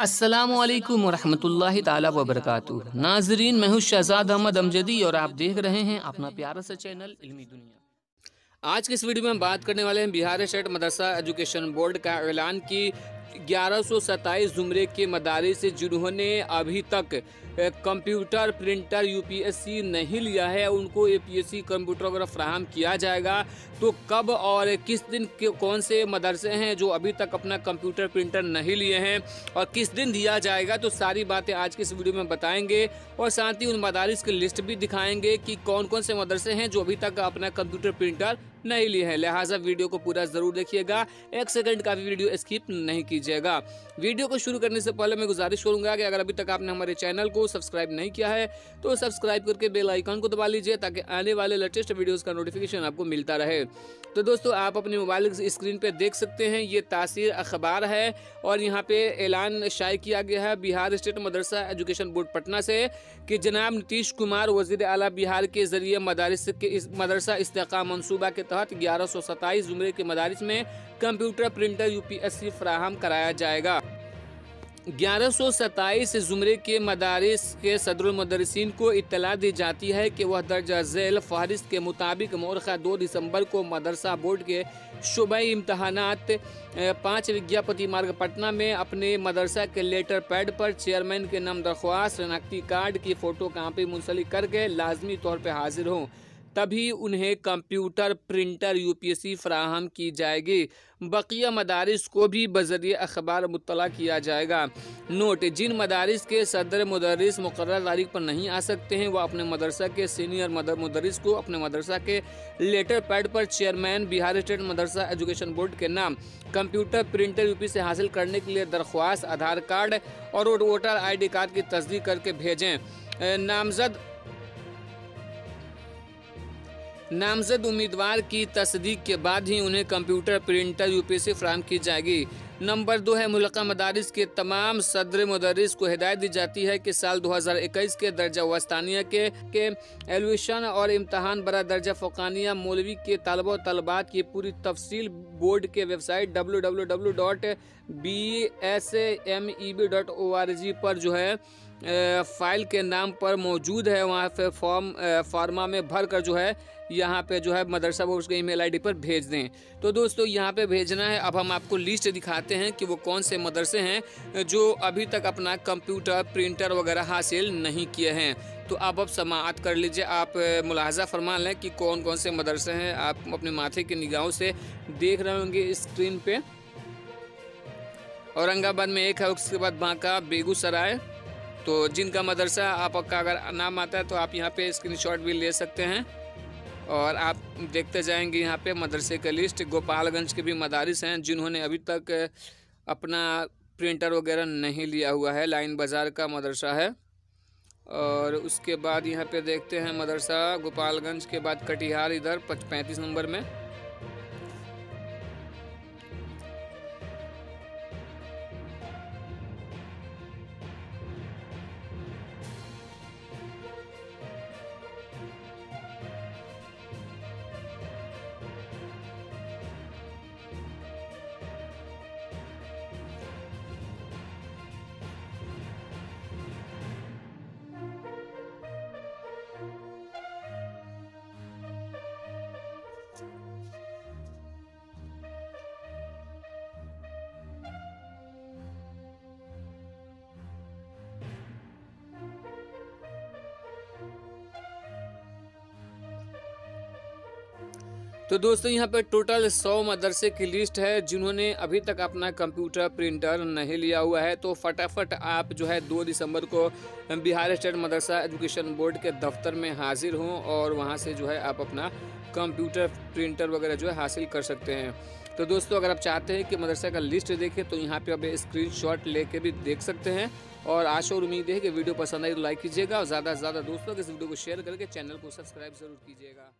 अस्सलामुअलैकुम वरहमतुल्लाहि ताला वबरकातुहू। नाजरीन, मैं हूँ शहजाद अहमद अमजदी और आप देख रहे हैं अपना प्यारा सा चैनल इल्मी दुनिया। आज के इस वीडियो में हम बात करने वाले हैं बिहार स्टेट मदरसा एजुकेशन बोर्ड का ऐलान की 1127 ज़ुमरे के मदारिस जिन्होंने अभी तक कंप्यूटर प्रिंटर यूपीएससी नहीं लिया है उनको एपीएससी कंप्यूटर वगैरह फ्राहम किया जाएगा। तो कब और किस दिन के कौन से मदरसे हैं जो अभी तक अपना कंप्यूटर प्रिंटर नहीं लिए हैं और किस दिन दिया जाएगा, तो सारी बातें आज के इस वीडियो में बताएंगे और साथ ही उन मदारिस की लिस्ट भी दिखाएंगे कि कौन कौन से मदरसे हैं जो अभी तक अपना कंप्यूटर प्रिंटर नहीं लिए हैं। लिहाजा वीडियो को पूरा जरूर देखिएगा, एक सेकंड का भी वीडियो स्किप नहीं कीजिएगा। वीडियो को शुरू करने से पहले मैं गुजारिश करूंगा कि अगर अभी तक आपने हमारे चैनल को सब्सक्राइब नहीं किया है तो सब्सक्राइब करके बेल आइकन को दबा लीजिए ताकि आने वाले लेटेस्ट वीडियोस का नोटिफिकेशन आपको मिलता रहे। तो दोस्तों, आप अपने मोबाइल की स्क्रीन पे देख सकते हैं, ये तासीर अखबार है और यहाँ पे ऐलान शाये किया गया है बिहार स्टेट मदरसा एजुकेशन बोर्ड पटना से कि जनाब नीतीश कुमार वजीर आला बिहार के जरिए मदरसा इस्तेकाम मंसूबा के तहत 1127 ज़ुमरे के मदारिस में कंप्यूटर प्रिंटर यूपीएससी फ्राहम कराया जाएगा। 1127 ज़ुमरे के मदारिस के सदरुल मुदर्रिसीन को इत्तला दी जाती है कि वह दर्जा झेल फहरिस्त के मुताबिक मोरखा 2 दिसंबर को मदरसा बोर्ड के शुबई इम्तहानात 5 विज्ञापति मार्ग पटना में अपने मदरसा के लेटर पैड पर चेयरमैन के नाम दरख्वास्त शनाख्ती कार्ड की फ़ोटो कापी मुंसलिक करके लाजमी तौर पर हाजिर हों, तभी उन्हें कंप्यूटर प्रिंटर यूपीएससी फ्राहम की जाएगी। बकिया मदारिस को भी बज़रिए अखबार मुत्तला किया जाएगा। नोट: जिन मदारिस के सदर मुदर्रिस मुकर्रर तारीख पर नहीं आ सकते हैं वह अपने मदरसा के सीनियर मुदर्रिस को अपने मदरसा के लेटर पैड पर चेयरमैन बिहार स्टेट मदरसा एजुकेशन बोर्ड के नाम कंप्यूटर प्रिंटर यूपी से हासिल करने के लिए दरख्वास्त, आधार कार्ड और वोटर ID कार्ड की तस्दीक करके भेजें। नामजद उम्मीदवार की तस्दीक के बाद ही उन्हें कंप्यूटर प्रिंटर यूपीएससी फ्राहम की जाएगी। नंबर 2 है, मुल्का मदारिस के तमाम सदर मुदर्रिस को हिदायत दी जाती है कि साल 2021 के दर्जा वस्तानिया के एलविशन और इम्तहान बरा दर्जा फ़ौकानिया मौलवी के तलबा और तलबात की पूरी तफसील बोर्ड के वेबसाइट www.bsmeb.org पर जो है फाइल के नाम पर मौजूद है, वहाँ पे फार्मा में भर कर जो है यहाँ पे जो है मदरसा बोर्ड के ईमेल ID पर भेज दें। तो दोस्तों, यहाँ पे भेजना है। अब हम आपको लिस्ट दिखाते हैं कि वो कौन से मदरसे हैं जो अभी तक अपना कंप्यूटर प्रिंटर वगैरह हासिल नहीं किए हैं। तो आप समाअत कर लीजिए, आप मुलाहजा फरमा लें कि कौन कौन से मदरसे हैं। आप अपने माथे की निगाहों से देख रहे होंगे स्क्रीन पे। औरंगाबाद में एक है, उसके बाद बांका, बेगूसराय। तो जिनका मदरसा आपका अगर नाम आता है तो आप यहाँ पे स्क्रीनशॉट भी ले सकते हैं और आप देखते जाएंगे यहाँ पे मदरसे का लिस्ट। गोपालगंज के भी मदारिस हैं जिन्होंने अभी तक अपना प्रिंटर वगैरह नहीं लिया हुआ है। लाइन बाज़ार का मदरसा है। और उसके बाद यहाँ पे देखते हैं मदरसा गोपालगंज के बाद कटिहार इधर 35 नंबर में। तो दोस्तों, यहाँ पे टोटल 100 मदरसे की लिस्ट है जिन्होंने अभी तक अपना कंप्यूटर प्रिंटर नहीं लिया हुआ है। तो फटाफट आप जो है 2 दिसंबर को बिहार स्टेट मदरसा एजुकेशन बोर्ड के दफ्तर में हाजिर हों और वहाँ से जो है आप अपना कंप्यूटर प्रिंटर वगैरह जो है हासिल कर सकते हैं। तो दोस्तों, अगर आप चाहते हैं कि मदरसा का लिस्ट देखें तो यहाँ पे आप स्क्रीनशॉट लेके भी देख सकते हैं। और आशा और उम्मीद है कि वीडियो पसंद आई तो लाइक कीजिएगा और ज़्यादा से ज़्यादा दोस्तों के इस वीडियो को शेयर करके चैनल को सब्सक्राइब ज़रूर कीजिएगा।